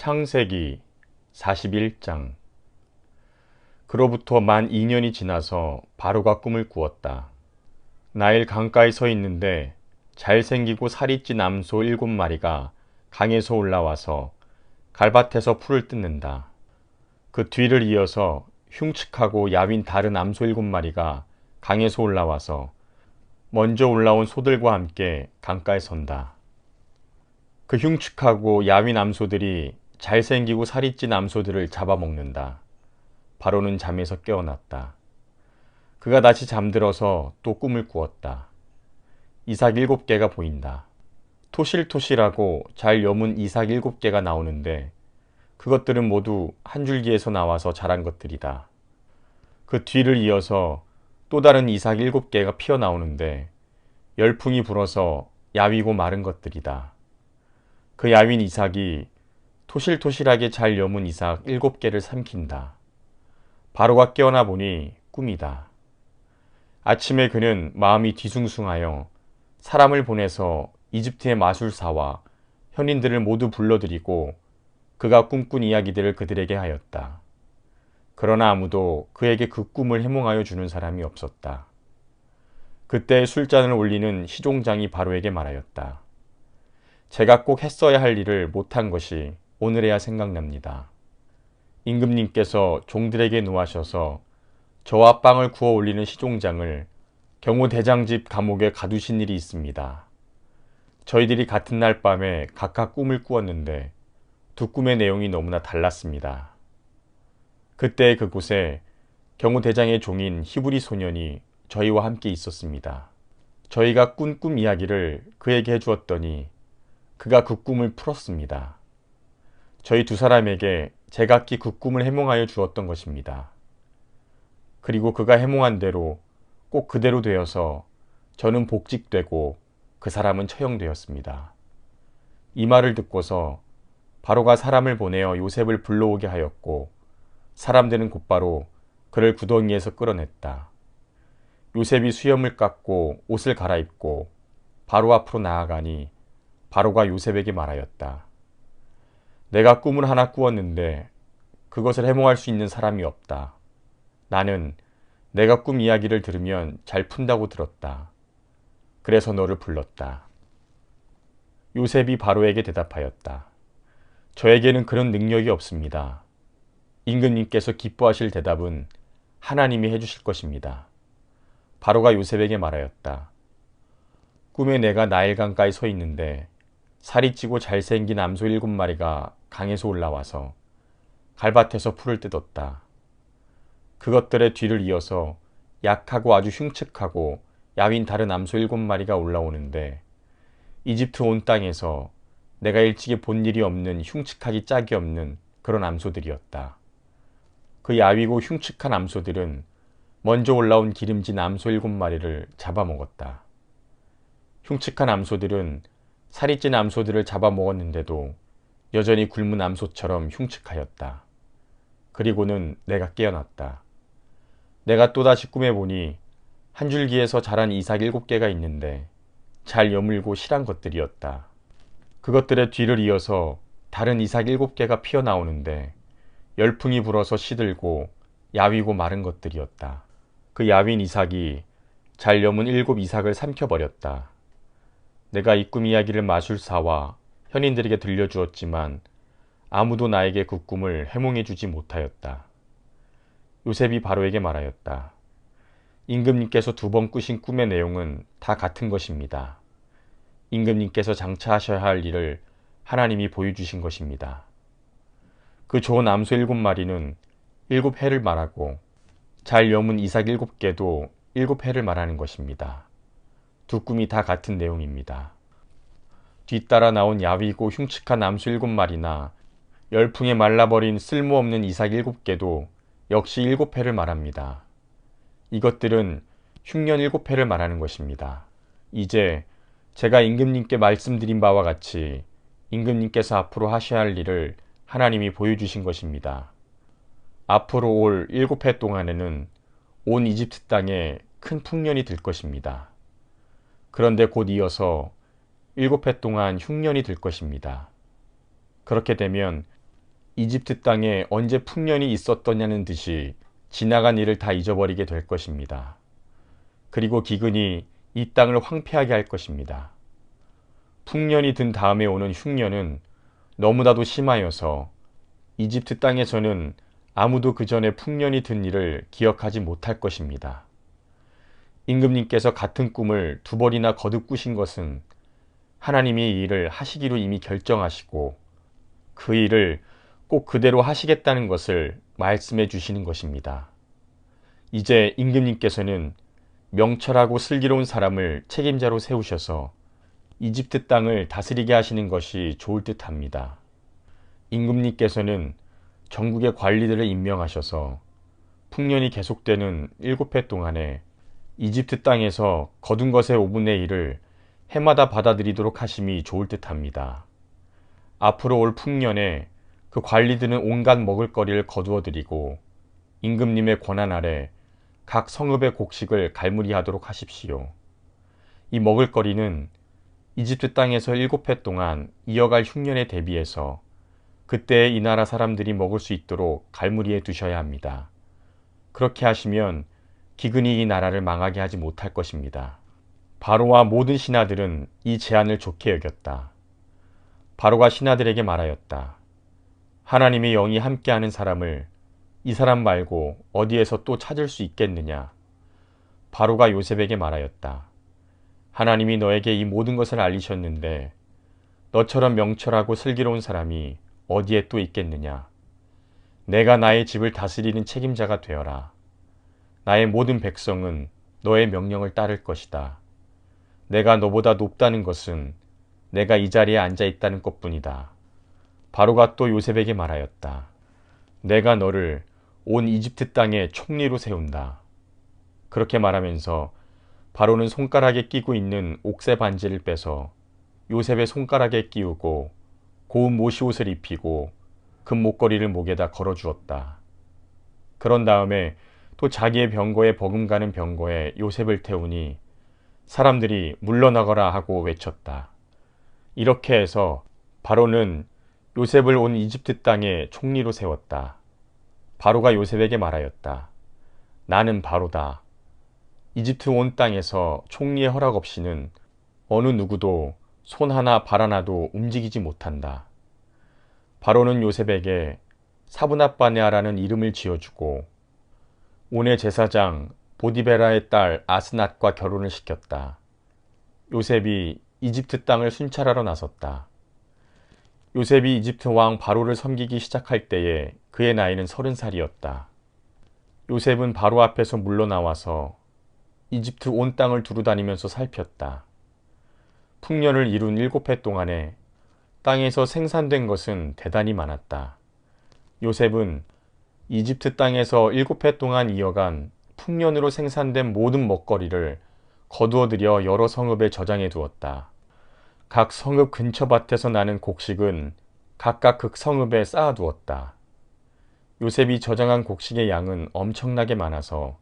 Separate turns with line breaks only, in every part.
창세기 41장. 그로부터 만 2년이 지나서 바로가 꿈을 꾸었다. 나일 강가에 서 있는데 잘생기고 살이 찐 암소 7마리가 강에서 올라와서 갈밭에서 풀을 뜯는다. 그 뒤를 이어서 흉측하고 야윈 다른 암소 7마리가 강에서 올라와서 먼저 올라온 소들과 함께 강가에 선다. 그 흉측하고 야윈 암소들이 잘생기고 살이 찐 암소들을 잡아먹는다. 바로는 잠에서 깨어났다. 그가 다시 잠들어서 또 꿈을 꾸었다. 이삭 7개가 보인다. 토실토실하고 잘 여문 이삭 7개가 나오는데 그것들은 모두 한 줄기에서 나와서 자란 것들이다. 그 뒤를 이어서 또 다른 이삭 7개가 피어나오는데 열풍이 불어서 야위고 마른 것들이다. 그 야윈 이삭이 토실토실하게 잘 여문 이삭 7개를 삼킨다. 바로가 깨어나 보니 꿈이다. 아침에 그는 마음이 뒤숭숭하여 사람을 보내서 이집트의 마술사와 현인들을 모두 불러들이고 그가 꿈꾼 이야기들을 그들에게 하였다. 그러나 아무도 그에게 그 꿈을 해몽하여 주는 사람이 없었다. 그때 술잔을 올리는 시종장이 바로에게 말하였다. 제가 꼭 했어야 할 일을 못한 것이 오늘에야 생각납니다. 임금님께서 종들에게 노하셔서 저와 빵을 구워 올리는 시종장을 경호대장집 감옥에 가두신 일이 있습니다. 저희들이 같은 날 밤에 각각 꿈을 꾸었는데 두 꿈의 내용이 너무나 달랐습니다. 그때 그곳에 경호대장의 종인 히브리 소년이 저희와 함께 있었습니다. 저희가 꾼 꿈 이야기를 그에게 해주었더니 그가 그 꿈을 풀었습니다. 저희 두 사람에게 제각기 그 꿈을 해몽하여 주었던 것입니다. 그리고 그가 해몽한 대로 꼭 그대로 되어서 저는 복직되고 그 사람은 처형되었습니다. 이 말을 듣고서 바로가 사람을 보내어 요셉을 불러오게 하였고 사람들은 곧바로 그를 구덩이에서 끌어냈다. 요셉이 수염을 깎고 옷을 갈아입고 바로 앞으로 나아가니 바로가 요셉에게 말하였다. 내가 꿈을 하나 꾸었는데 그것을 해몽할 수 있는 사람이 없다. 나는 내가 꿈 이야기를 들으면 잘 푼다고 들었다. 그래서 너를 불렀다. 요셉이 바로에게 대답하였다. 저에게는 그런 능력이 없습니다. 임금님께서 기뻐하실 대답은 하나님이 해주실 것입니다. 바로가 요셉에게 말하였다. 꿈에 내가 나일강가에 서 있는데 살이 찌고 잘생긴 암소 7마리가 강에서 올라와서 갈밭에서 풀을 뜯었다. 그것들의 뒤를 이어서 약하고 아주 흉측하고 야윈 다른 암소 7마리가 올라오는데 이집트 온 땅에서 내가 일찍이 본 일이 없는 흉측하기 짝이 없는 그런 암소들이었다. 그 야위고 흉측한 암소들은 먼저 올라온 기름진 암소 7마리를 잡아먹었다. 흉측한 암소들은 살이 찐 암소들을 잡아먹었는데도 여전히 굶은 암소처럼 흉측하였다. 그리고는 내가 깨어났다. 내가 또다시 꿈에 보니 한 줄기에서 자란 이삭 7개가 있는데 잘 여물고 실한 것들이었다. 그것들의 뒤를 이어서 다른 이삭 7개가 피어나오는데 열풍이 불어서 시들고 야위고 마른 것들이었다. 그 야윈 이삭이 잘 여문 7 이삭을 삼켜버렸다. 내가 이 꿈 이야기를 마술사와 현인들에게 들려주었지만 아무도 나에게 그 꿈을 해몽해 주지 못하였다. 요셉이 바로에게 말하였다. 임금님께서 2번 꾸신 꿈의 내용은 다 같은 것입니다. 임금님께서 장차하셔야 할 일을 하나님이 보여주신 것입니다. 그 좋은 암소 7마리는 7해를 말하고 잘 여문 이삭 7개도 7해를 말하는 것입니다. 두 꿈이 다 같은 내용입니다. 뒤따라 나온 야위고 흉측한 암소 7마리나 열풍에 말라버린 쓸모없는 이삭 7개도 역시 7해를 말합니다. 이것들은 흉년 7해를 말하는 것입니다. 이제 제가 임금님께 말씀드린 바와 같이 임금님께서 앞으로 하셔야 할 일을 하나님이 보여주신 것입니다. 앞으로 올 7해 동안에는 온 이집트 땅에 큰 풍년이 들 것입니다. 그런데 곧 이어서 7해 동안 흉년이 들 것입니다. 그렇게 되면 이집트 땅에 언제 풍년이 있었더냐는 듯이 지나간 일을 다 잊어버리게 될 것입니다. 그리고 기근이 이 땅을 황폐하게 할 것입니다. 풍년이 든 다음에 오는 흉년은 너무나도 심하여서 이집트 땅에서는 아무도 그 전에 풍년이 든 일을 기억하지 못할 것입니다. 임금님께서 같은 꿈을 두 번이나 거듭 꾸신 것은 하나님이 이 일을 하시기로 이미 결정하시고 그 일을 꼭 그대로 하시겠다는 것을 말씀해 주시는 것입니다. 이제 임금님께서는 명철하고 슬기로운 사람을 책임자로 세우셔서 이집트 땅을 다스리게 하시는 것이 좋을 듯 합니다. 임금님께서는 전국의 관리들을 임명하셔서 풍년이 계속되는 7해 동안에 이집트 땅에서 거둔 것의 5분의 1을 해마다 받아들이도록 하심이 좋을 듯 합니다. 앞으로 올 풍년에 그 관리들은 온갖 먹을거리를 거두어 드리고 임금님의 권한 아래 각 성읍의 곡식을 갈무리하도록 하십시오. 이 먹을거리는 이집트 땅에서 7해 동안 이어갈 흉년에 대비해서 그때 이 나라 사람들이 먹을 수 있도록 갈무리해 두셔야 합니다. 그렇게 하시면 기근이 이 나라를 망하게 하지 못할 것입니다. 바로와 모든 신하들은 이 제안을 좋게 여겼다. 바로가 신하들에게 말하였다. 하나님의 영이 함께하는 사람을 이 사람 말고 어디에서 또 찾을 수 있겠느냐? 바로가 요셉에게 말하였다. 하나님이 너에게 이 모든 것을 알리셨는데 너처럼 명철하고 슬기로운 사람이 어디에 또 있겠느냐? 내가 나의 집을 다스리는 책임자가 되어라. 나의 모든 백성은 너의 명령을 따를 것이다. 내가 너보다 높다는 것은 내가 이 자리에 앉아 있다는 것뿐이다. 바로가 또 요셉에게 말하였다. 내가 너를 온 이집트 땅의 총리로 세운다. 그렇게 말하면서 바로는 손가락에 끼고 있는 옥새 반지를 빼서 요셉의 손가락에 끼우고 고운 모시옷을 입히고 금 목걸이를 목에다 걸어주었다. 그런 다음에 또 자기의 병거에 버금가는 병거에 요셉을 태우니 사람들이 물러나거라 하고 외쳤다. 이렇게 해서 바로는 요셉을 온 이집트 땅에 총리로 세웠다. 바로가 요셉에게 말하였다. 나는 바로다. 이집트 온 땅에서 총리의 허락 없이는 어느 누구도 손 하나 발 하나도 움직이지 못한다. 바로는 요셉에게 사브낫바네아라는 이름을 지어주고 온의 제사장 보디베라의 딸 아스낫과 결혼을 시켰다. 요셉이 이집트 땅을 순찰하러 나섰다. 요셉이 이집트 왕 바로를 섬기기 시작할 때에 그의 나이는 30살이었다. 요셉은 바로 앞에서 물러나와서 이집트 온 땅을 두루다니면서 살폈다. 풍년을 이룬 7해 동안에 땅에서 생산된 것은 대단히 많았다. 요셉은 이집트 땅에서 7해 동안 이어간 풍년으로 생산된 모든 먹거리를 거두어들여 여러 성읍에 저장해 두었다. 각 성읍 근처 밭에서 나는 곡식은 각각 그 성읍에 쌓아두었다. 요셉이 저장한 곡식의 양은 엄청나게 많아서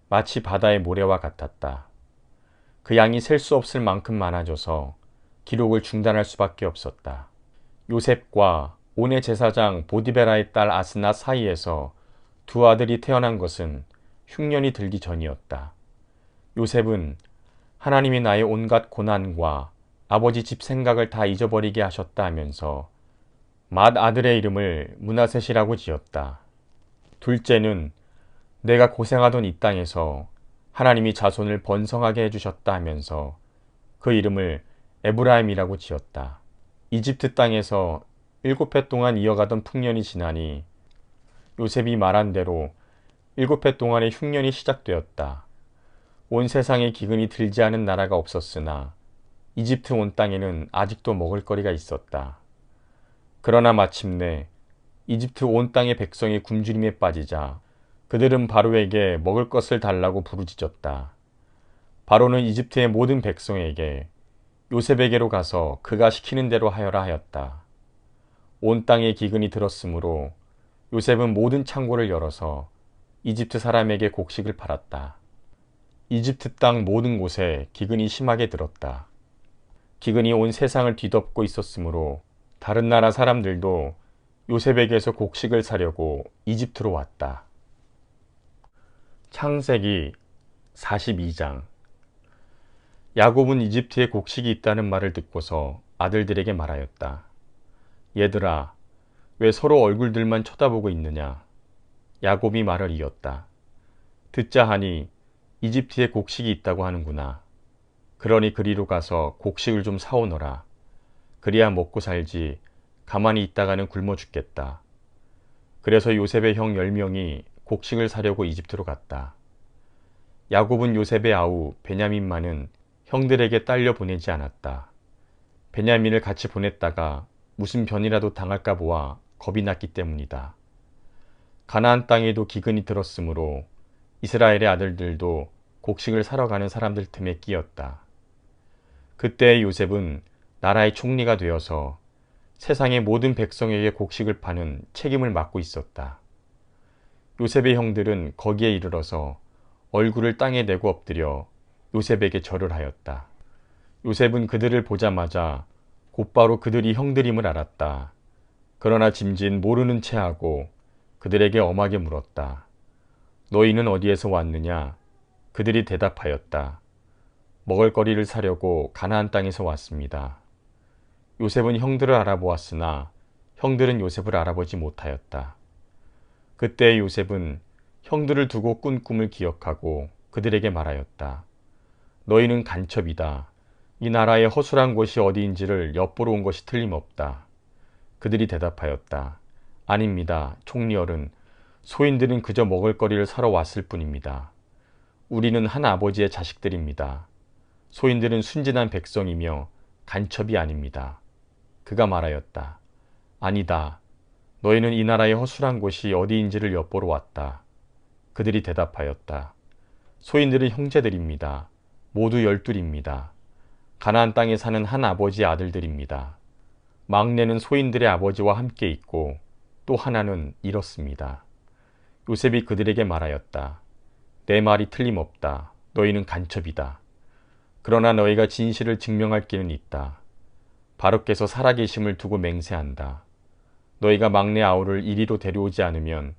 마치 바다의 모래와 같았다. 그 양이 셀 수 없을 만큼 많아져서 기록을 중단할 수밖에 없었다. 요셉과 온의 제사장 보디베라의 딸 아스낫 사이에서 두 아들이 태어난 것은 흉년이 들기 전이었다. 요셉은 하나님이 나의 온갖 고난과 아버지 집 생각을 다 잊어버리게 하셨다 하면서 맏 아들의 이름을 므낫셋이라고 지었다. 둘째는 내가 고생하던 이 땅에서 하나님이 자손을 번성하게 해주셨다 하면서 그 이름을 에브라임이라고 지었다. 이집트 땅에서 7해 동안 이어가던 풍년이 지나니 요셉이 말한 대로 7해 동안의 흉년이 시작되었다. 온 세상에 기근이 들지 않은 나라가 없었으나 이집트 온 땅에는 아직도 먹을 거리가 있었다. 그러나 마침내 이집트 온 땅의 백성이 굶주림에 빠지자 그들은 바로에게 먹을 것을 달라고 부르짖었다. 바로는 이집트의 모든 백성에게 요셉에게로 가서 그가 시키는 대로 하여라 하였다. 온 땅에 기근이 들었으므로 요셉은 모든 창고를 열어서 이집트 사람에게 곡식을 팔았다. 이집트 땅 모든 곳에 기근이 심하게 들었다. 기근이 온 세상을 뒤덮고 있었으므로 다른 나라 사람들도 요셉에게서 곡식을 사려고 이집트로 왔다. 창세기 42장. 야곱은 이집트에 곡식이 있다는 말을 듣고서 아들들에게 말하였다. 얘들아, 왜 서로 얼굴들만 쳐다보고 있느냐? 야곱이 말을 이었다. 듣자 하니 이집트에 곡식이 있다고 하는구나. 그러니 그리로 가서 곡식을 좀 사오너라. 그리야 먹고 살지 가만히 있다가는 굶어 죽겠다. 그래서 요셉의 형 10명이 곡식을 사려고 이집트로 갔다. 야곱은 요셉의 아우 베냐민만은 형들에게 딸려 보내지 않았다. 베냐민을 같이 보냈다가 무슨 변이라도 당할까 보아 겁이 났기 때문이다. 가나안 땅에도 기근이 들었으므로 이스라엘의 아들들도 곡식을 사러 가는 사람들 틈에 끼었다. 그때 요셉은 나라의 총리가 되어서 세상의 모든 백성에게 곡식을 파는 책임을 맡고 있었다. 요셉의 형들은 거기에 이르러서 얼굴을 땅에 대고 엎드려 요셉에게 절을 하였다. 요셉은 그들을 보자마자 곧바로 그들이 형들임을 알았다. 그러나 짐짓 모르는 체하고 그들에게 엄하게 물었다. 너희는 어디에서 왔느냐? 그들이 대답하였다. 먹을거리를 사려고 가나안 땅에서 왔습니다. 요셉은 형들을 알아보았으나 형들은 요셉을 알아보지 못하였다. 그때 요셉은 형들을 두고 꾼 꿈을 기억하고 그들에게 말하였다. 너희는 간첩이다. 이 나라의 허술한 곳이 어디인지를 엿보러 온 것이 틀림없다. 그들이 대답하였다. 아닙니다. 총리어른. 소인들은 그저 먹을거리를 사러 왔을 뿐입니다. 우리는 한 아버지의 자식들입니다. 소인들은 순진한 백성이며 간첩이 아닙니다. 그가 말하였다. 아니다. 너희는 이 나라의 허술한 곳이 어디인지를 엿보러 왔다. 그들이 대답하였다. 소인들은 형제들입니다. 모두 12입니다. 가나안 땅에 사는 한 아버지의 아들들입니다. 막내는 소인들의 아버지와 함께 있고 또 하나는 잃었습니다. 요셉이 그들에게 말하였다. 내 말이 틀림없다. 너희는 간첩이다. 그러나 너희가 진실을 증명할 길은 있다. 바로께서 살아계심을 두고 맹세한다. 너희가 막내 아우를 이리로 데려오지 않으면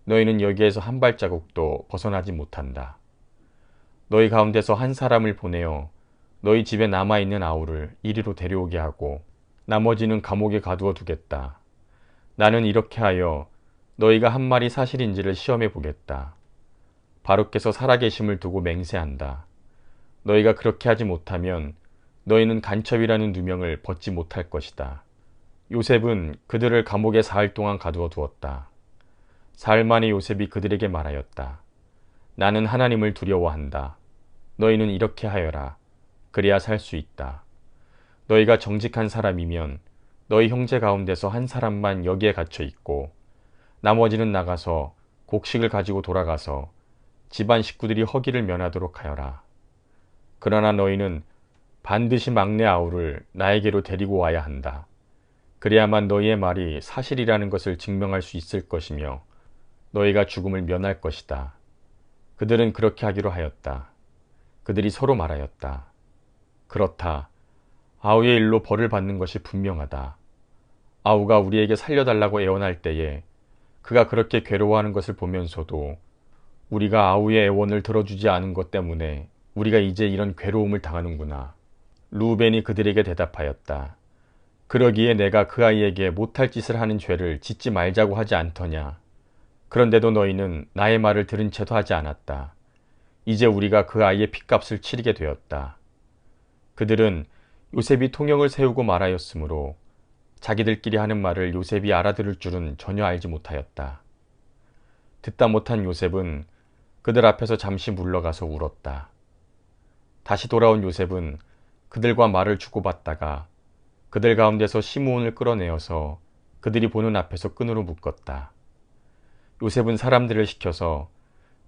너희는 여기에서 한 발자국도 벗어나지 못한다. 너희 가운데서 한 사람을 보내어 너희 집에 남아있는 아우를 이리로 데려오게 하고 나머지는 감옥에 가두어 두겠다. 나는 이렇게 하여 너희가 한 말이 사실인지를 시험해 보겠다. 바로께서 살아계심을 두고 맹세한다. 너희가 그렇게 하지 못하면 너희는 간첩이라는 누명을 벗지 못할 것이다. 요셉은 그들을 감옥에 사흘 동안 가두어 두었다. 사흘 만에 요셉이 그들에게 말하였다. 나는 하나님을 두려워한다. 너희는 이렇게 하여라. 그래야 살 수 있다. 너희가 정직한 사람이면 너희 형제 가운데서 한 사람만 여기에 갇혀 있고 나머지는 나가서 곡식을 가지고 돌아가서 집안 식구들이 허기를 면하도록 하여라. 그러나 너희는 반드시 막내 아우를 나에게로 데리고 와야 한다. 그래야만 너희의 말이 사실이라는 것을 증명할 수 있을 것이며 너희가 죽음을 면할 것이다. 그들은 그렇게 하기로 하였다. 그들이 서로 말하였다. 그렇다. 아우의 일로 벌을 받는 것이 분명하다. 아우가 우리에게 살려달라고 애원할 때에 그가 그렇게 괴로워하는 것을 보면서도 우리가 아우의 애원을 들어주지 않은 것 때문에 우리가 이제 이런 괴로움을 당하는구나. 루벤이 그들에게 대답하였다. 그러기에 내가 그 아이에게 못할 짓을 하는 죄를 짓지 말자고 하지 않더냐. 그런데도 너희는 나의 말을 들은 채도 하지 않았다. 이제 우리가 그 아이의 핏값을 치르게 되었다. 그들은 요셉이 통영을 세우고 말하였으므로 자기들끼리 하는 말을 요셉이 알아들을 줄은 전혀 알지 못하였다. 듣다 못한 요셉은 그들 앞에서 잠시 물러가서 울었다. 다시 돌아온 요셉은 그들과 말을 주고받다가 그들 가운데서 시므온을 끌어내어서 그들이 보는 앞에서 끈으로 묶었다. 요셉은 사람들을 시켜서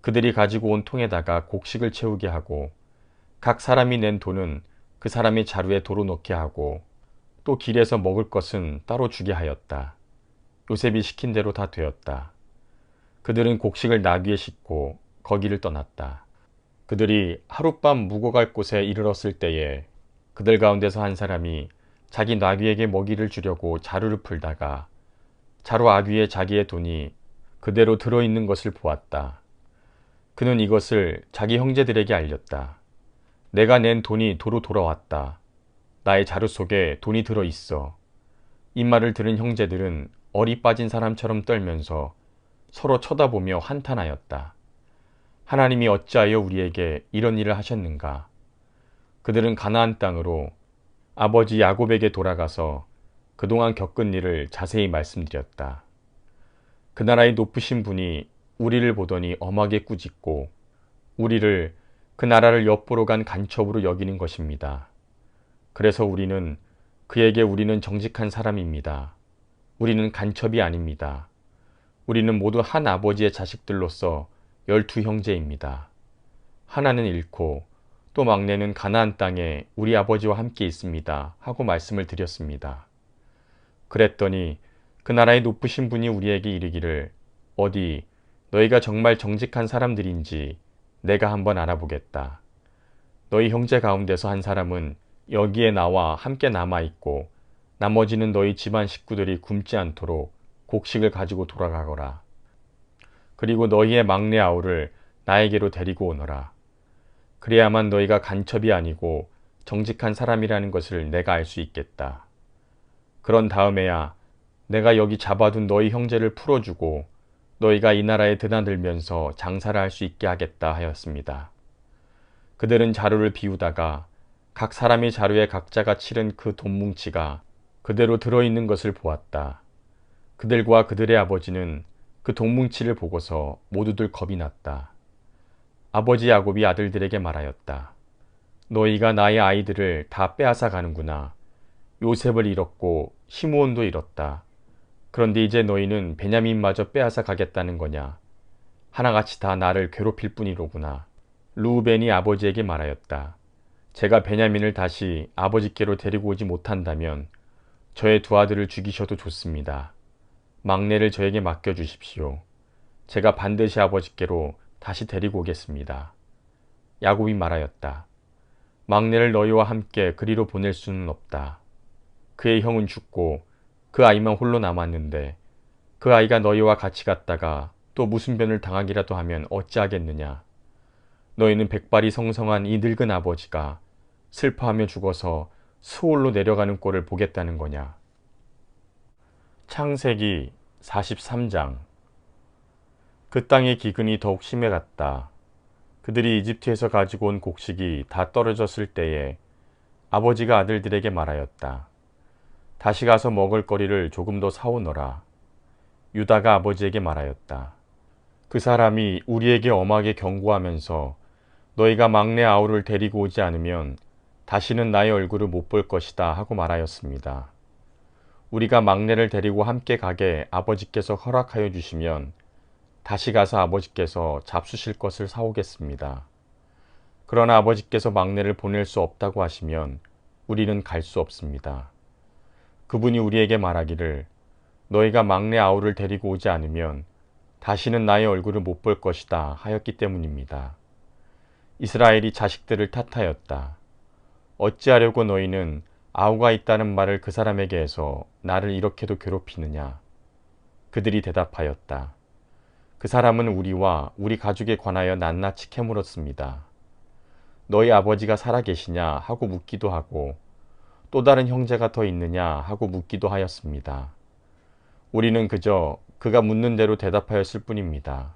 그들이 가지고 온 통에다가 곡식을 채우게 하고 각 사람이 낸 돈은 그 사람의 자루에 도로 넣게 하고 또 길에서 먹을 것은 따로 주게 하였다. 요셉이 시킨 대로 다 되었다. 그들은 곡식을 나귀에 싣고 거기를 떠났다. 그들이 하룻밤 묵어갈 곳에 이르렀을 때에 그들 가운데서 한 사람이 자기 나귀에게 먹이를 주려고 자루를 풀다가 자루 앞 위에 자기의 돈이 그대로 들어있는 것을 보았다. 그는 이것을 자기 형제들에게 알렸다. 내가 낸 돈이 도로 돌아왔다. 나의 자루 속에 돈이 들어있어. 이 말을 들은 형제들은 얼이 빠진 사람처럼 떨면서 서로 쳐다보며 한탄하였다. 하나님이 어찌하여 우리에게 이런 일을 하셨는가? 그들은 가나안 땅으로 아버지 야곱에게 돌아가서 그동안 겪은 일을 자세히 말씀드렸다. 그 나라의 높으신 분이 우리를 보더니 엄하게 꾸짖고 우리를 그 나라를 엿보러 간 간첩으로 여기는 것입니다. 그래서 우리는 그에게 우리는 정직한 사람입니다. 우리는 간첩이 아닙니다. 우리는 모두 한 아버지의 자식들로서 12형제입니다. 하나는 잃고 또 막내는 가나안 땅에 우리 아버지와 함께 있습니다. 하고 말씀을 드렸습니다. 그랬더니 그 나라의 높으신 분이 우리에게 이르기를 어디 너희가 정말 정직한 사람들인지 내가 한번 알아보겠다. 너희 형제 가운데서 한 사람은 여기에 나와 함께 남아있고 나머지는 너희 집안 식구들이 굶지 않도록 곡식을 가지고 돌아가거라. 그리고 너희의 막내 아우를 나에게로 데리고 오너라. 그래야만 너희가 간첩이 아니고 정직한 사람이라는 것을 내가 알 수 있겠다. 그런 다음에야 내가 여기 잡아둔 너희 형제를 풀어주고 너희가 이 나라에 드나들면서 장사를 할 수 있게 하겠다 하였습니다. 그들은 자루를 비우다가 각 사람이 자루에 각자가 치른 그 돈뭉치가 그대로 들어있는 것을 보았다. 그들과 그들의 아버지는 그 돈뭉치를 보고서 모두들 겁이 났다. 아버지 야곱이 아들들에게 말하였다. 너희가 나의 아이들을 다 빼앗아 가는구나. 요셉을 잃었고 시므온도 잃었다. 그런데 이제 너희는 베냐민마저 빼앗아 가겠다는 거냐. 하나같이 다 나를 괴롭힐 뿐이로구나. 르우벤이 아버지에게 말하였다. 제가 베냐민을 다시 아버지께로 데리고 오지 못한다면 저의 두 아들을 죽이셔도 좋습니다. 막내를 저에게 맡겨주십시오. 제가 반드시 아버지께로 다시 데리고 오겠습니다. 야곱이 말하였다. 막내를 너희와 함께 그리로 보낼 수는 없다. 그의 형은 죽고 그 아이만 홀로 남았는데 그 아이가 너희와 같이 갔다가 또 무슨 변을 당하기라도 하면 어찌하겠느냐. 너희는 백발이 성성한 이 늙은 아버지가 슬퍼하며 죽어서 스올로 내려가는 꼴을 보겠다는 거냐. 창세기 43장. 그 땅의 기근이 더욱 심해갔다. 그들이 이집트에서 가지고 온 곡식이 다 떨어졌을 때에 아버지가 아들들에게 말하였다. 다시 가서 먹을 거리를 조금 더 사오너라. 유다가 아버지에게 말하였다. 그 사람이 우리에게 엄하게 경고하면서 너희가 막내 아우를 데리고 오지 않으면 다시는 나의 얼굴을 못 볼 것이다 하고 말하였습니다. 우리가 막내를 데리고 함께 가게 아버지께서 허락하여 주시면 다시 가서 아버지께서 잡수실 것을 사오겠습니다. 그러나 아버지께서 막내를 보낼 수 없다고 하시면 우리는 갈 수 없습니다. 그분이 우리에게 말하기를 너희가 막내 아우를 데리고 오지 않으면 다시는 나의 얼굴을 못 볼 것이다 하였기 때문입니다. 이스라엘이 자식들을 탓하였다. 어찌하려고 너희는 아우가 있다는 말을 그 사람에게 해서 나를 이렇게도 괴롭히느냐. 그들이 대답하였다. 그 사람은 우리와 우리 가족에 관하여 낱낱이 캐물었습니다. 너희 아버지가 살아계시냐 하고 묻기도 하고 또 다른 형제가 더 있느냐 하고 묻기도 하였습니다. 우리는 그저 그가 묻는 대로 대답하였을 뿐입니다.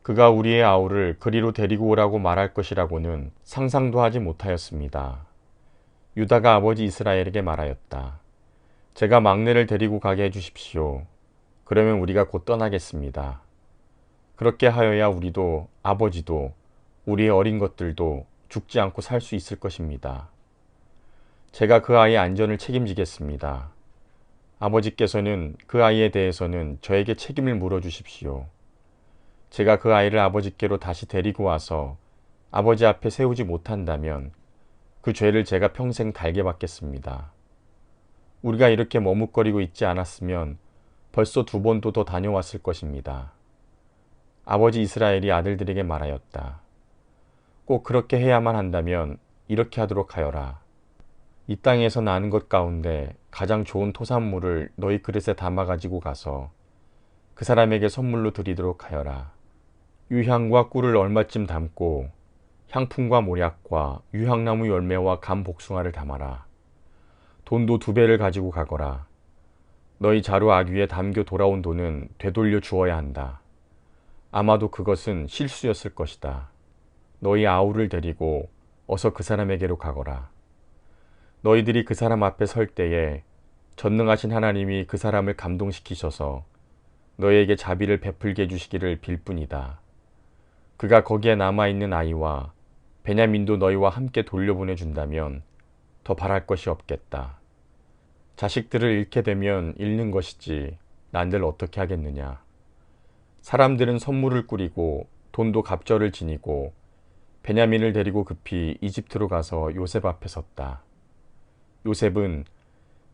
그가 우리의 아우를 그리로 데리고 오라고 말할 것이라고는 상상도 하지 못하였습니다. 유다가 아버지 이스라엘에게 말하였다. 제가 막내를 데리고 가게 해주십시오. 그러면 우리가 곧 떠나겠습니다. 그렇게 하여야 우리도 아버지도 우리의 어린 것들도 죽지 않고 살 수 있을 것입니다. 제가 그 아이의 안전을 책임지겠습니다. 아버지께서는 그 아이에 대해서는 저에게 책임을 물어주십시오. 제가 그 아이를 아버지께로 다시 데리고 와서 아버지 앞에 세우지 못한다면 그 죄를 제가 평생 달게 받겠습니다. 우리가 이렇게 머뭇거리고 있지 않았으면 벌써 2번도 더 다녀왔을 것입니다. 아버지 이스라엘이 아들들에게 말하였다. 꼭 그렇게 해야만 한다면 이렇게 하도록 하여라. 이 땅에서 나는 것 가운데 가장 좋은 토산물을 너희 그릇에 담아 가지고 가서 그 사람에게 선물로 드리도록 하여라. 유향과 꿀을 얼마쯤 담고 향품과 모략과 유향나무 열매와 감 복숭아를 담아라. 돈도 2배를 가지고 가거라. 너희 자루 아귀에 담겨 돌아온 돈은 되돌려 주어야 한다. 아마도 그것은 실수였을 것이다. 너희 아우를 데리고 어서 그 사람에게로 가거라. 너희들이 그 사람 앞에 설 때에 전능하신 하나님이 그 사람을 감동시키셔서 너희에게 자비를 베풀게 해주시기를 빌 뿐이다. 그가 거기에 남아있는 아이와 베냐민도 너희와 함께 돌려보내준다면 더 바랄 것이 없겠다. 자식들을 잃게 되면 잃는 것이지 난들 어떻게 하겠느냐. 사람들은 선물을 꾸리고 돈도 갑절을 지니고 베냐민을 데리고 급히 이집트로 가서 요셉 앞에 섰다. 요셉은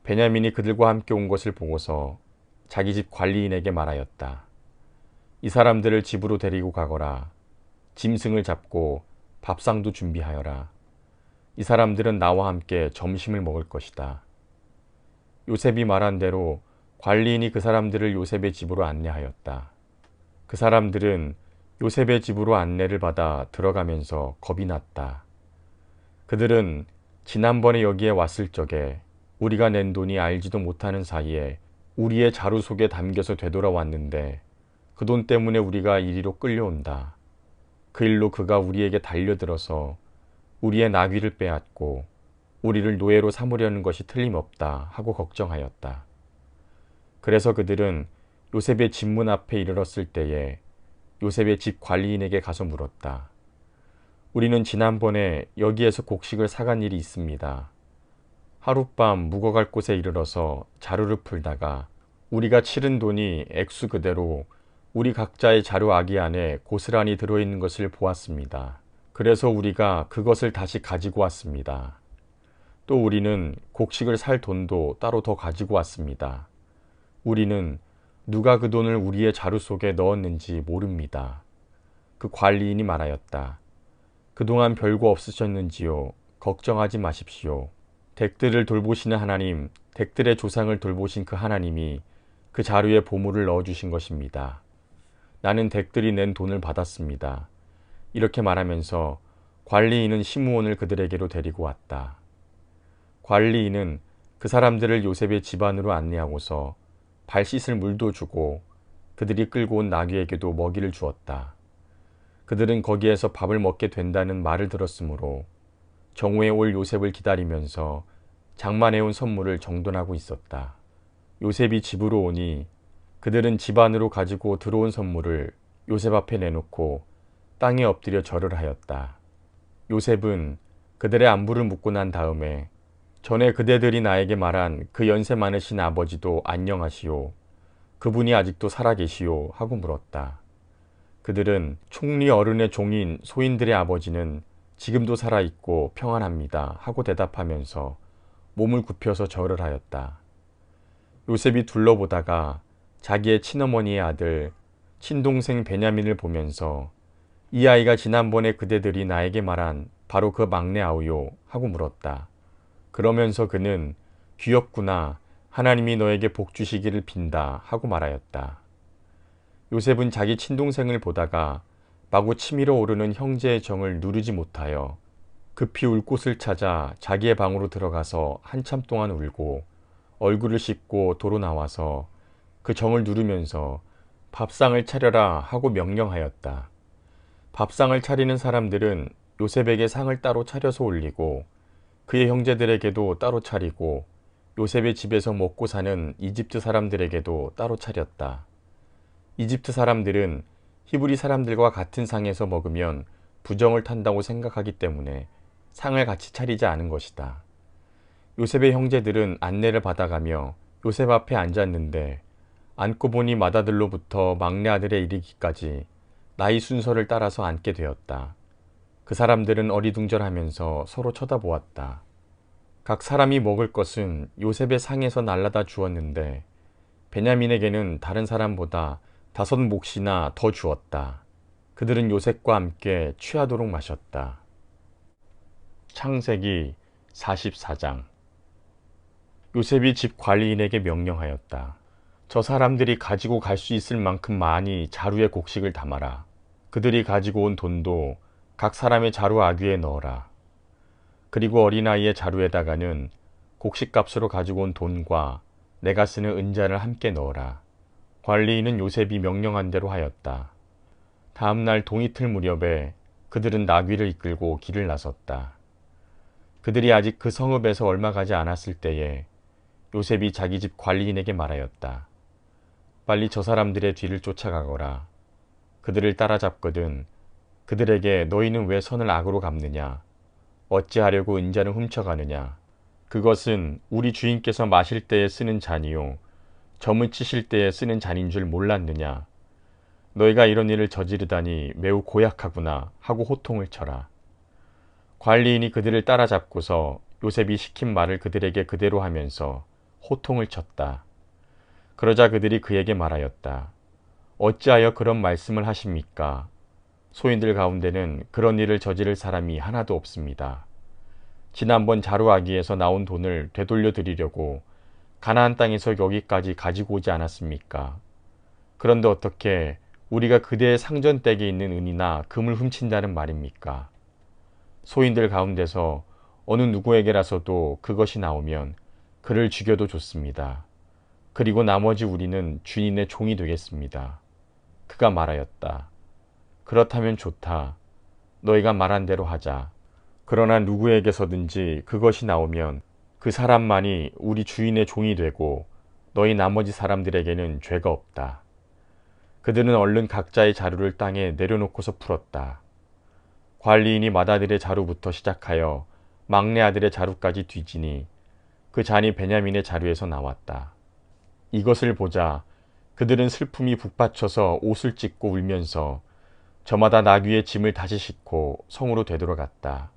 베냐민이 그들과 함께 온 것을 보고서 자기 집 관리인에게 말하였다. 이 사람들을 집으로 데리고 가거라. 짐승을 잡고 밥상도 준비하여라. 이 사람들은 나와 함께 점심을 먹을 것이다. 요셉이 말한 대로 관리인이 그 사람들을 요셉의 집으로 안내하였다. 그 사람들은 요셉의 집으로 안내를 받아 들어가면서 겁이 났다. 그들은 지난번에 여기에 왔을 적에 우리가 낸 돈이 알지도 못하는 사이에 우리의 자루 속에 담겨서 되돌아왔는데 그 돈 때문에 우리가 이리로 끌려온다. 그 일로 그가 우리에게 달려들어서 우리의 나귀를 빼앗고 우리를 노예로 삼으려는 것이 틀림없다 하고 걱정하였다. 그래서 그들은 요셉의 집문 앞에 이르렀을 때에 요셉의 집 관리인에게 가서 물었다. 우리는 지난번에 여기에서 곡식을 사간 일이 있습니다. 하룻밤 묵어갈 곳에 이르러서 자루를 풀다가 우리가 치른 돈이 액수 그대로 우리 각자의 자루 아기 안에 고스란히 들어있는 것을 보았습니다. 그래서 우리가 그것을 다시 가지고 왔습니다. 또 우리는 곡식을 살 돈도 따로 더 가지고 왔습니다. 우리는 누가 그 돈을 우리의 자루 속에 넣었는지 모릅니다. 그 관리인이 말하였다. 그동안 별거 없으셨는지요? 걱정하지 마십시오. 댁들을 돌보시는 하나님, 댁들의 조상을 돌보신 그 하나님이 그 자루에 보물을 넣어주신 것입니다. 나는 댁들이 낸 돈을 받았습니다. 이렇게 말하면서 관리인은 시므온을 그들에게로 데리고 왔다. 관리인은 그 사람들을 요셉의 집 안으로 안내하고서 발 씻을 물도 주고 그들이 끌고 온 나귀에게도 먹이를 주었다. 그들은 거기에서 밥을 먹게 된다는 말을 들었으므로 정오에 올 요셉을 기다리면서 장만해온 선물을 정돈하고 있었다. 요셉이 집으로 오니 그들은 집 안으로 가지고 들어온 선물을 요셉 앞에 내놓고 땅에 엎드려 절을 하였다. 요셉은 그들의 안부를 묻고 난 다음에 전에 그대들이 나에게 말한 그 연세 많으신 아버지도 안녕하시오. 그분이 아직도 살아계시오 하고 물었다. 그들은 총리 어른의 종인 소인들의 아버지는 지금도 살아있고 평안합니다 하고 대답하면서 몸을 굽혀서 절을 하였다. 요셉이 둘러보다가 자기의 친어머니의 아들, 친동생 베냐민을 보면서 이 아이가 지난번에 그대들이 나에게 말한 바로 그 막내 아우요 하고 물었다. 그러면서 그는 귀엽구나. 하나님이 너에게 복 주시기를 빈다 하고 말하였다. 요셉은 자기 친동생을 보다가 마구 치밀어 오르는 형제의 정을 누르지 못하여 급히 울 곳을 찾아 자기의 방으로 들어가서 한참 동안 울고 얼굴을 씻고 도로 나와서 그 정을 누르면서 밥상을 차려라 하고 명령하였다. 밥상을 차리는 사람들은 요셉에게 상을 따로 차려서 올리고 그의 형제들에게도 따로 차리고 요셉의 집에서 먹고 사는 이집트 사람들에게도 따로 차렸다. 이집트 사람들은 히브리 사람들과 같은 상에서 먹으면 부정을 탄다고 생각하기 때문에 상을 같이 차리지 않은 것이다. 요셉의 형제들은 안내를 받아가며 요셉 앞에 앉았는데 앉고 보니 맏아들로부터 막내 아들에 이르기까지 나이 순서를 따라서 앉게 되었다. 그 사람들은 어리둥절하면서 서로 쳐다보았다. 각 사람이 먹을 것은 요셉의 상에서 날라다 주었는데 베냐민에게는 다른 사람보다 5몫이나 더 주었다. 그들은 요셉과 함께 취하도록 마셨다. 창세기 44장. 요셉이 집 관리인에게 명령하였다. 저 사람들이 가지고 갈 수 있을 만큼 많이 자루에 곡식을 담아라. 그들이 가지고 온 돈도 각 사람의 자루 아귀에 넣어라. 그리고 어린아이의 자루에다가는 곡식값으로 가지고 온 돈과 내가 쓰는 은자를 함께 넣어라. 관리인은 요셉이 명령한 대로 하였다. 다음 날 동이틀 무렵에 그들은 나귀를 이끌고 길을 나섰다. 그들이 아직 그 성읍에서 얼마 가지 않았을 때에 요셉이 자기 집 관리인에게 말하였다. 빨리 저 사람들의 뒤를 쫓아가거라. 그들을 따라잡거든 그들에게 너희는 왜 선을 악으로 갚느냐? 어찌하려고 은자를 훔쳐가느냐? 그것은 우리 주인께서 마실 때에 쓰는 잔이요 점을 치실 때에 쓰는 잔인 줄 몰랐느냐? 너희가 이런 일을 저지르다니 매우 고약하구나 하고 호통을 쳐라. 관리인이 그들을 따라잡고서 요셉이 시킨 말을 그들에게 그대로 하면서 호통을 쳤다. 그러자 그들이 그에게 말하였다. 어찌하여 그런 말씀을 하십니까? 소인들 가운데는 그런 일을 저지를 사람이 하나도 없습니다. 지난번 자루아기에서 나온 돈을 되돌려 드리려고 가나안 땅에서 여기까지 가지고 오지 않았습니까? 그런데 어떻게 우리가 그대의 상전댁에 있는 은이나 금을 훔친다는 말입니까? 소인들 가운데서 어느 누구에게라서도 그것이 나오면 그를 죽여도 좋습니다. 그리고 나머지 우리는 주인의 종이 되겠습니다. 그가 말하였다. 그렇다면 좋다. 너희가 말한 대로 하자. 그러나 누구에게서든지 그것이 나오면 그 사람만이 우리 주인의 종이 되고 너희 나머지 사람들에게는 죄가 없다. 그들은 얼른 각자의 자루를 땅에 내려놓고서 풀었다. 관리인이 맏아들의 자루부터 시작하여 막내 아들의 자루까지 뒤지니 그 잔이 베냐민의 자루에서 나왔다. 이것을 보자 그들은 슬픔이 북받쳐서 옷을 찢고 울면서 저마다 나귀의 짐을 다시 싣고 성으로 되돌아갔다.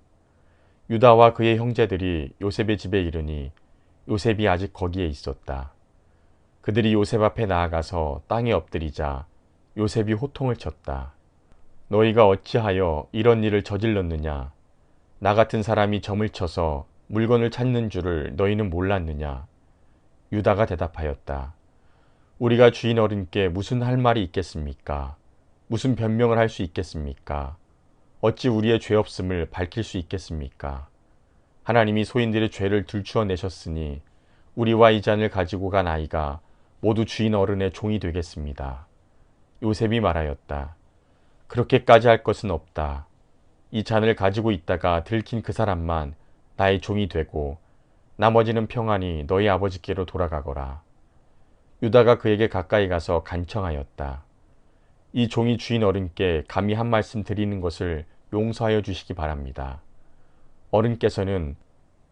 유다와 그의 형제들이 요셉의 집에 이르니 요셉이 아직 거기에 있었다. 그들이 요셉 앞에 나아가서 땅에 엎드리자 요셉이 호통을 쳤다. 너희가 어찌하여 이런 일을 저질렀느냐? 나 같은 사람이 점을 쳐서 물건을 찾는 줄을 너희는 몰랐느냐? 유다가 대답하였다. 우리가 주인 어른께 무슨 할 말이 있겠습니까? 무슨 변명을 할 수 있겠습니까? 어찌 우리의 죄 없음을 밝힐 수 있겠습니까? 하나님이 소인들의 죄를 들추어내셨으니 우리와 이 잔을 가지고 간 아이가 모두 주인 어른의 종이 되겠습니다. 요셉이 말하였다. 그렇게까지 할 것은 없다. 이 잔을 가지고 있다가 들킨 그 사람만 나의 종이 되고 나머지는 평안히 너희 아버지께로 돌아가거라. 유다가 그에게 가까이 가서 간청하였다. 이 종이 주인 어른께 감히 한 말씀 드리는 것을 용서하여 주시기 바랍니다. 어른께서는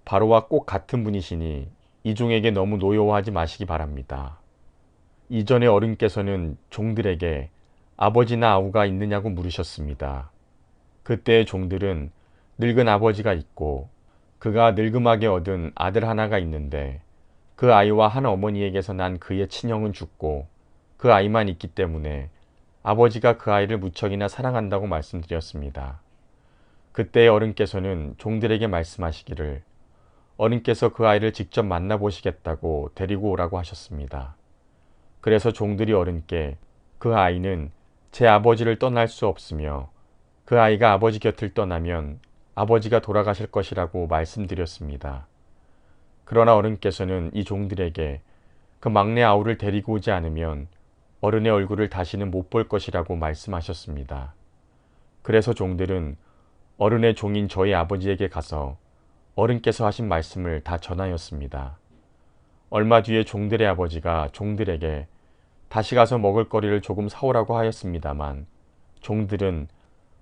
바로와 꼭 같은 분이시니 이 종에게 너무 노여워하지 마시기 바랍니다. 이전에 어른께서는 종들에게 아버지나 아우가 있느냐고 물으셨습니다. 그때의 종들은 늙은 아버지가 있고 그가 늙음하게 얻은 아들 하나가 있는데 그 아이와 한 어머니에게서 난 그의 친형은 죽고 그 아이만 있기 때문에 아버지가 그 아이를 무척이나 사랑한다고 말씀드렸습니다. 그때의 어른께서는 종들에게 말씀하시기를 어른께서 그 아이를 직접 만나보시겠다고 데리고 오라고 하셨습니다. 그래서 종들이 어른께 그 아이는 제 아버지를 떠날 수 없으며 그 아이가 아버지 곁을 떠나면 아버지가 돌아가실 것이라고 말씀드렸습니다. 그러나 어른께서는 이 종들에게 그 막내 아우를 데리고 오지 않으면 어른의 얼굴을 다시는 못 볼 것이라고 말씀하셨습니다. 그래서 종들은 어른의 종인 저희 아버지에게 가서 어른께서 하신 말씀을 다 전하였습니다. 얼마 뒤에 종들의 아버지가 종들에게 다시 가서 먹을 거리를 조금 사오라고 하였습니다만 종들은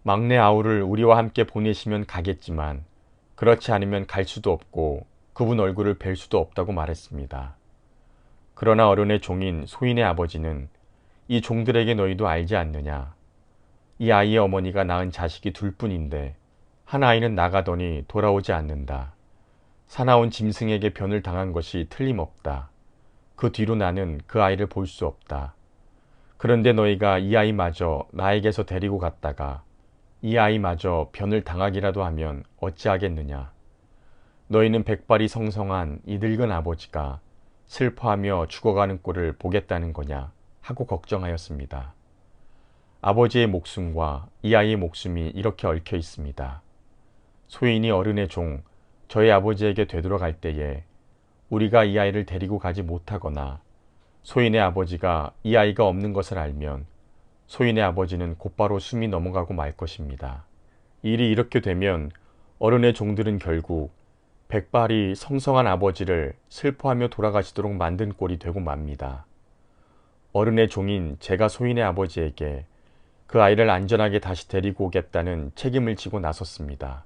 막내 아우를 우리와 함께 보내시면 가겠지만 그렇지 않으면 갈 수도 없고 그분 얼굴을 뵐 수도 없다고 말했습니다. 그러나 어른의 종인 소인의 아버지는 이 종들에게 너희도 알지 않느냐? 이 아이의 어머니가 낳은 자식이 둘뿐인데 한 아이는 나가더니 돌아오지 않는다. 사나운 짐승에게 변을 당한 것이 틀림없다. 그 뒤로 나는 그 아이를 볼 수 없다. 그런데 너희가 이 아이마저 나에게서 데리고 갔다가 이 아이마저 변을 당하기라도 하면 어찌하겠느냐. 너희는 백발이 성성한 이 늙은 아버지가 슬퍼하며 죽어가는 꼴을 보겠다는 거냐 하고 걱정하였습니다. 아버지의 목숨과 이 아이의 목숨이 이렇게 얽혀 있습니다. 소인이 어른의 종, 저희 아버지에게 되돌아갈 때에 우리가 이 아이를 데리고 가지 못하거나 소인의 아버지가 이 아이가 없는 것을 알면 소인의 아버지는 곧바로 숨이 넘어가고 말 것입니다. 일이 이렇게 되면 어른의 종들은 결국 백발이 성성한 아버지를 슬퍼하며 돌아가시도록 만든 꼴이 되고 맙니다. 어른의 종인 제가 소인의 아버지에게 그 아이를 안전하게 다시 데리고 오겠다는 책임을 지고 나섰습니다.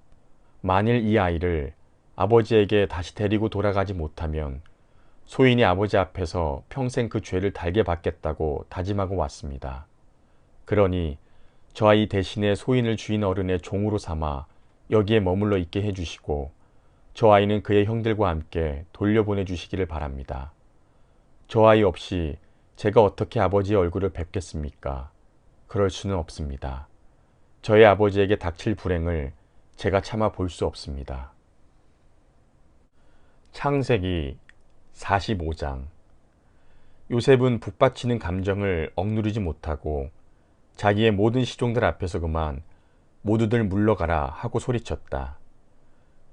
만일 이 아이를 아버지에게 다시 데리고 돌아가지 못하면 소인이 아버지 앞에서 평생 그 죄를 달게 받겠다고 다짐하고 왔습니다. 그러니 저 아이 대신에 소인을 주인 어른의 종으로 삼아 여기에 머물러 있게 해주시고 저 아이는 그의 형들과 함께 돌려보내 주시기를 바랍니다. 저 아이 없이 제가 어떻게 아버지의 얼굴을 뵙겠습니까? 그럴 수는 없습니다. 저의 아버지에게 닥칠 불행을 제가 참아 볼 수 없습니다. 창세기 45장. 요셉은 북받치는 감정을 억누르지 못하고 자기의 모든 시종들 앞에서 그만 모두들 물러가라 하고 소리쳤다.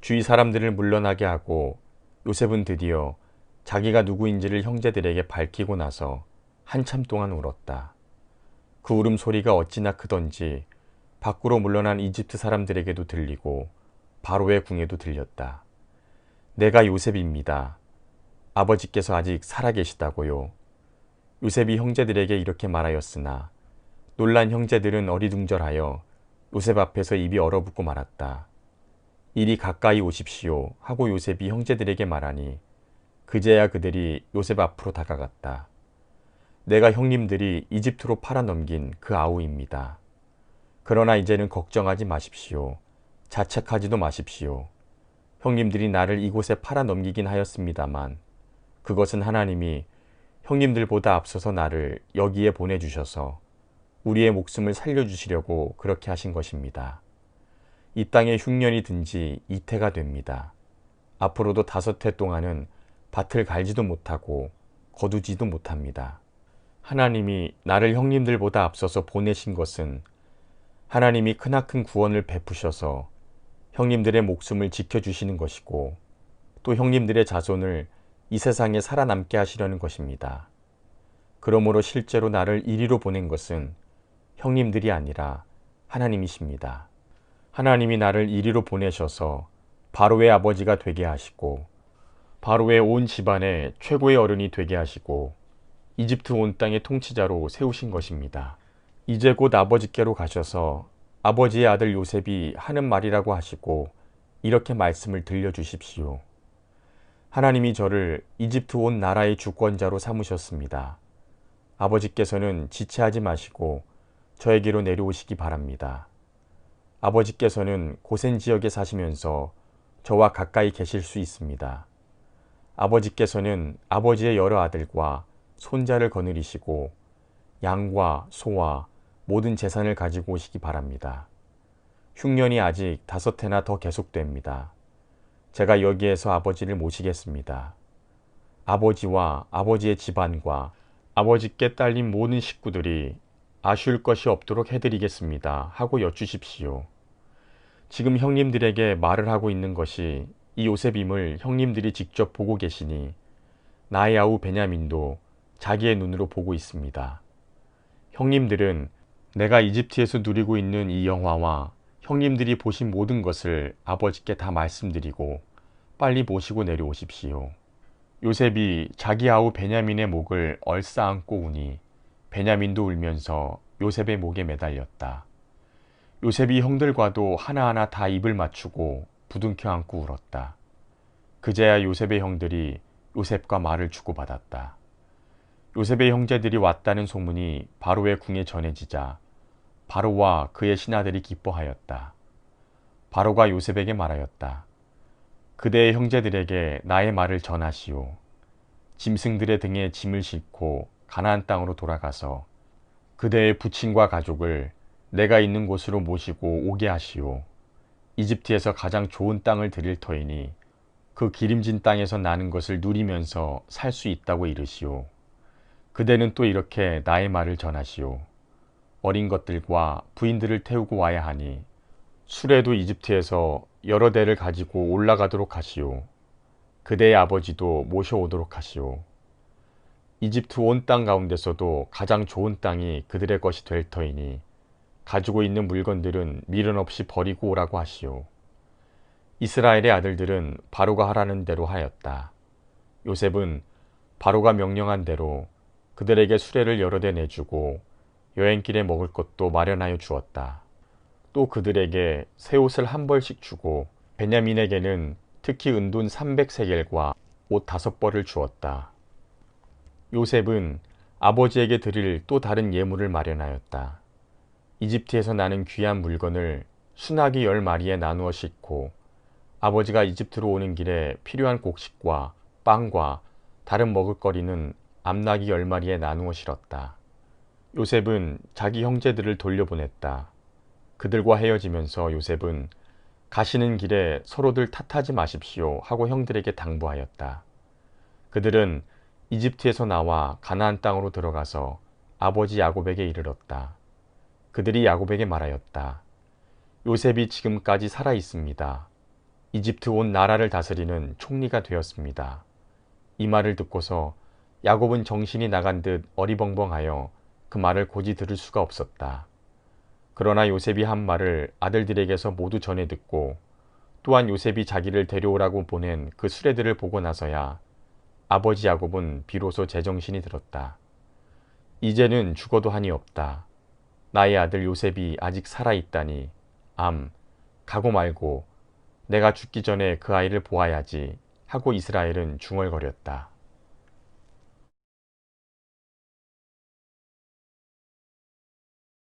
주위 사람들을 물러나게 하고 요셉은 드디어 자기가 누구인지를 형제들에게 밝히고 나서 한참 동안 울었다. 그 울음소리가 어찌나 크던지 밖으로 물러난 이집트 사람들에게도 들리고 바로의 궁에도 들렸다. 내가 요셉입니다. 아버지께서 아직 살아계시다고요. 요셉이 형제들에게 이렇게 말하였으나 놀란 형제들은 어리둥절하여 요셉 앞에서 입이 얼어붙고 말았다. 이리 가까이 오십시오 하고 요셉이 형제들에게 말하니 그제야 그들이 요셉 앞으로 다가갔다. 내가 형님들이 이집트로 팔아넘긴 그 아우입니다. 그러나 이제는 걱정하지 마십시오. 자책하지도 마십시오. 형님들이 나를 이곳에 팔아넘기긴 하였습니다만 그것은 하나님이 형님들보다 앞서서 나를 여기에 보내주셔서 우리의 목숨을 살려주시려고 그렇게 하신 것입니다. 이 땅에 흉년이 든 지 이태가 됩니다. 앞으로도 5해 동안은 밭을 갈지도 못하고 거두지도 못합니다. 하나님이 나를 형님들보다 앞서서 보내신 것은 하나님이 크나큰 구원을 베푸셔서 형님들의 목숨을 지켜주시는 것이고 또 형님들의 자손을 이 세상에 살아남게 하시려는 것입니다. 그러므로 실제로 나를 이리로 보낸 것은 형님들이 아니라 하나님이십니다. 하나님이 나를 이리로 보내셔서 바로의 아버지가 되게 하시고 바로의 온 집안의 최고의 어른이 되게 하시고 이집트 온 땅의 통치자로 세우신 것입니다. 이제 곧 아버지께로 가셔서 아버지의 아들 요셉이 하는 말이라고 하시고 이렇게 말씀을 들려주십시오. 하나님이 저를 이집트 온 나라의 주권자로 삼으셨습니다. 아버지께서는 지체하지 마시고 저에게로 내려오시기 바랍니다. 아버지께서는 고센 지역에 사시면서 저와 가까이 계실 수 있습니다. 아버지께서는 아버지의 여러 아들과 손자를 거느리시고 양과 소와 모든 재산을 가지고 오시기 바랍니다. 흉년이 아직 5해나 더 계속됩니다. 제가 여기에서 아버지를 모시겠습니다. 아버지와 아버지의 집안과 아버지께 딸린 모든 식구들이 아쉬울 것이 없도록 해드리겠습니다 하고 여쭈십시오. 지금 형님들에게 말을 하고 있는 것이 이 요셉임을 형님들이 직접 보고 계시니 나의 아우 베냐민도 자기의 눈으로 보고 있습니다. 형님들은 내가 이집트에서 누리고 있는 이 영화와 형님들이 보신 모든 것을 아버지께 다 말씀드리고 빨리 모시고 내려오십시오. 요셉이 자기 아우 베냐민의 목을 얼싸안고 우니 베냐민도 울면서 요셉의 목에 매달렸다. 요셉이 형들과도 하나하나 다 입을 맞추고 부둥켜 안고 울었다. 그제야 요셉의 형들이 요셉과 말을 주고받았다. 요셉의 형제들이 왔다는 소문이 바로의 궁에 전해지자 바로와 그의 신하들이 기뻐하였다. 바로가 요셉에게 말하였다. 그대의 형제들에게 나의 말을 전하시오. 짐승들의 등에 짐을 싣고 가나안 땅으로 돌아가서 그대의 부친과 가족을 내가 있는 곳으로 모시고 오게 하시오. 이집트에서 가장 좋은 땅을 드릴 터이니 그 기름진 땅에서 나는 것을 누리면서 살 수 있다고 이르시오. 그대는 또 이렇게 나의 말을 전하시오. 어린 것들과 부인들을 태우고 와야 하니 수레도 이집트에서 여러 대를 가지고 올라가도록 하시오. 그대의 아버지도 모셔오도록 하시오. 이집트 온 땅 가운데서도 가장 좋은 땅이 그들의 것이 될 터이니 가지고 있는 물건들은 미련 없이 버리고 오라고 하시오. 이스라엘의 아들들은 바로가 하라는 대로 하였다. 요셉은 바로가 명령한 대로 그들에게 수레를 여러 대 내주고 여행길에 먹을 것도 마련하여 주었다. 또 그들에게 새 옷을 한 벌씩 주고 베냐민에게는 특히 은돈 300세겔과 옷 5벌을 주었다. 요셉은 아버지에게 드릴 또 다른 예물을 마련하였다. 이집트에서 나는 귀한 물건을 순하기 10마리에 나누어 싣고 아버지가 이집트로 오는 길에 필요한 곡식과 빵과 다른 먹을거리는 암나귀 10마리에 나누어 실었다. 요셉은 자기 형제들을 돌려보냈다. 그들과 헤어지면서 요셉은 가시는 길에 서로들 탓하지 마십시오 하고 형들에게 당부하였다. 그들은 이집트에서 나와 가나안 땅으로 들어가서 아버지 야곱에게 이르렀다. 그들이 야곱에게 말하였다. 요셉이 지금까지 살아 있습니다. 이집트 온 나라를 다스리는 총리가 되었습니다. 이 말을 듣고서 야곱은 정신이 나간 듯 어리벙벙하여 그 말을 고지 들을 수가 없었다. 그러나 요셉이 한 말을 아들들에게서 모두 전해 듣고 또한 요셉이 자기를 데려오라고 보낸 그 수레들을 보고 나서야 아버지 야곱은 비로소 제정신이 들었다. 이제는 죽어도 한이 없다. 나의 아들 요셉이 아직 살아있다니 가고 말고 내가 죽기 전에 그 아이를 보아야지 하고 이스라엘은 중얼거렸다.